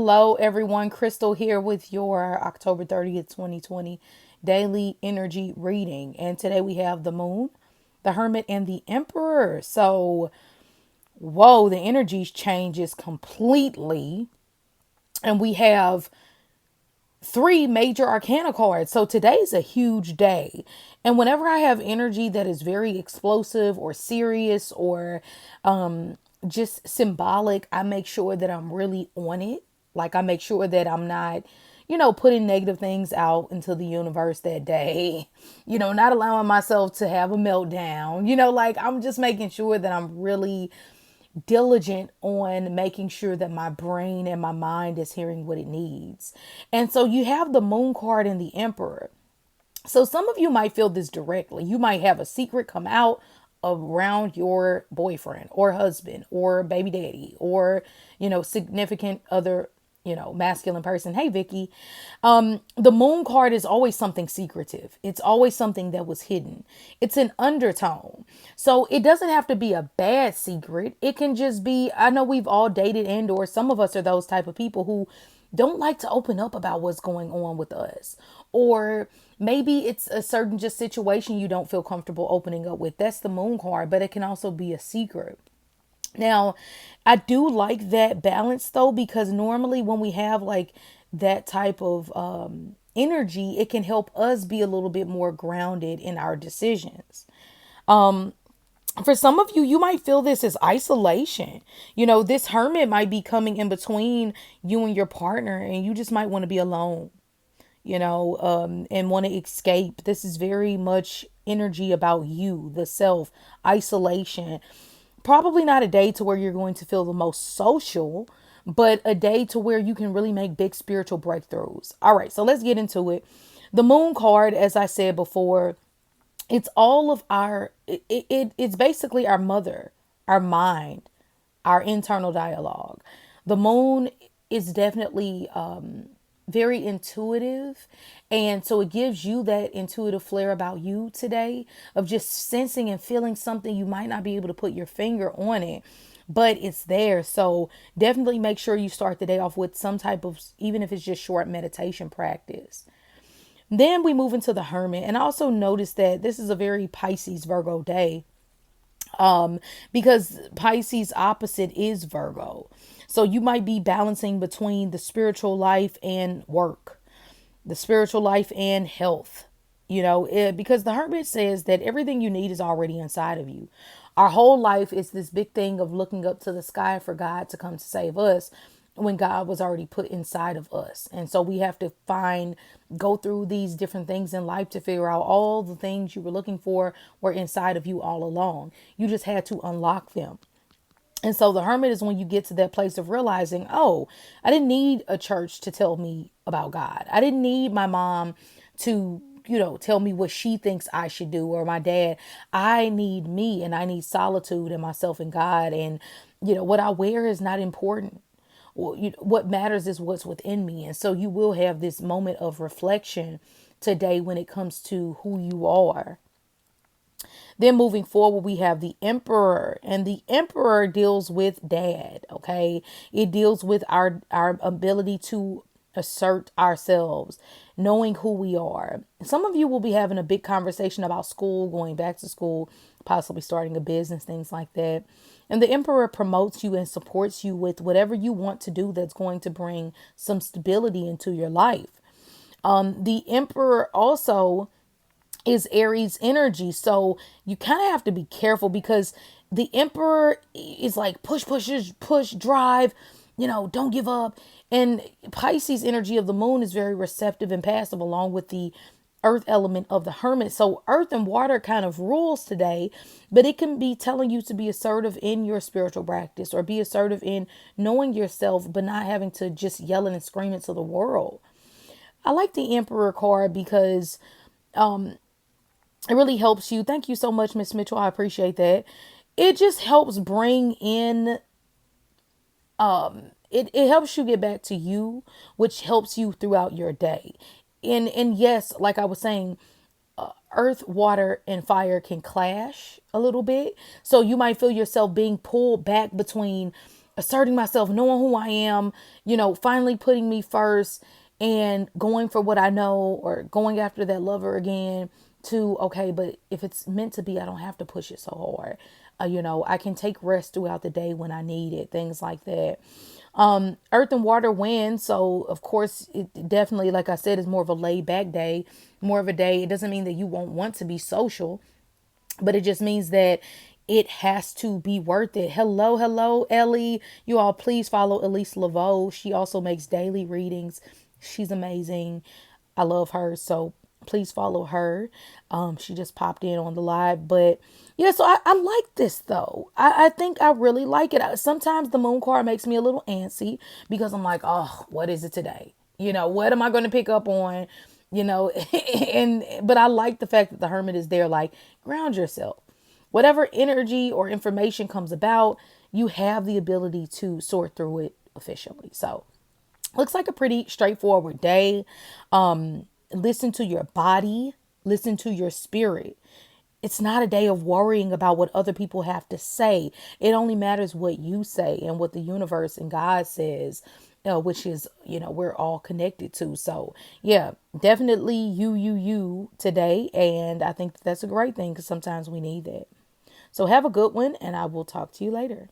Hello, everyone. Crystal here with your October 30th, 2020 daily energy reading. And today we have the moon, the hermit, and the emperor. So, whoa, the energy changes completely. And we have three major arcana cards. So today's a huge day. And whenever I have energy that is very explosive or serious or just symbolic, I make sure that I'm really on it. Like I make sure that I'm not, putting negative things out into the universe that day, not allowing myself to have a meltdown, like I'm just making sure that I'm really diligent on making sure that my brain and my mind is hearing what it needs. And so you have the moon card and the emperor. So some of you might feel this directly. You might have a secret come out around your boyfriend or husband or baby daddy or, significant other, masculine person. Hey, Vicky. The moon card is always something secretive. It's always something that was hidden. It's an undertone. So it doesn't have to be a bad secret. It can just be, I know we've all dated and or some of us are those type of people who don't like to open up about what's going on with us. Or maybe it's a certain just situation you don't feel comfortable opening up with. That's the moon card, but it can also be a secret. Now, I do like that balance though, because normally when we have like that type of energy, it can help us be a little bit more grounded in our decisions. For some of you, you might feel this as isolation. This hermit might be coming in between you and your partner, and you just might want to be alone, and want to escape. This is very much energy about you, the self, isolation. Probably not a day to where you're going to feel the most social, but a day to where you can really make big spiritual breakthroughs. All right, so let's get into it. The moon card, as I said before, it's all of it's basically our mother, our mind, our internal dialogue. The moon is definitely very intuitive, and so it gives you that intuitive flair about you today of just sensing and feeling something. You might not be able to put your finger on it, but it's there. So definitely make sure you start the day off with some type of, even if it's just short meditation practice. Then we move into the hermit. And I also noticed that this is a very Pisces Virgo day, because Pisces opposite is Virgo. So you might be balancing between the spiritual life and work, the spiritual life and health. Because the hermit says that everything you need is already inside of you. Our whole life is this big thing of looking up to the sky for God to come to save us when God was already put inside of us. And so we have to go through these different things in life to figure out all the things you were looking for were inside of you all along. You just had to unlock them. And so the hermit is when you get to that place of realizing, oh, I didn't need a church to tell me about God. I didn't need my mom to, tell me what she thinks I should do, or my dad. I need me, and I need solitude and myself and God. And, what I wear is not important. What matters is what's within me. And so you will have this moment of reflection today when it comes to who you are. Then moving forward, we have the emperor, and the emperor deals with dad. Okay. It deals with our ability to assert ourselves, knowing who we are. Some of you will be having a big conversation about school, going back to school, possibly starting a business, things like that. And the emperor promotes you and supports you with whatever you want to do that's going to bring some stability into your life. The emperor also is Aries energy. So you kind of have to be careful, because the emperor is like push, drive, don't give up. And Pisces energy of the moon is very receptive and passive, along with the earth element of the hermit. So earth and water kind of rules today, but it can be telling you to be assertive in your spiritual practice, or be assertive in knowing yourself, but not having to just yell and scream it to the world. I like the emperor card because it really helps you. Thank you so much, Miss Mitchell. I appreciate that. It just helps bring in, it helps you get back to you, which helps you throughout your day. And yes, like I was saying, earth, water, and fire can clash a little bit. So you might feel yourself being pulled back between asserting myself, knowing who I am, finally putting me first and going for what I know, or going after that lover again, to, okay, but if it's meant to be, I don't have to push it so hard. I can take rest throughout the day when I need it, things like that. Earth and water wind. So of course, it definitely, like I said, is more of a laid back day, more of a day. It doesn't mean that you won't want to be social, but it just means that it has to be worth it. Hello, hello, Ellie. You all please follow Elise Laveau. She also makes daily readings. She's amazing. I love her. So please follow her. She just popped in on the live. But yeah, so I like this though. I think I really like it. Sometimes the moon card makes me a little antsy because I'm like, oh, what is it today? What am I going to pick up on? But I like the fact that the hermit is there, like, ground yourself. Whatever energy or information comes about, you have the ability to sort through it efficiently. So looks like a pretty straightforward day. Listen to your body, listen to your spirit. It's not a day of worrying about what other people have to say. It only matters what you say and what the universe and God says, which is, we're all connected to. So, yeah, definitely you today. And I think that's a great thing because sometimes we need that. So, have a good one, and I will talk to you later.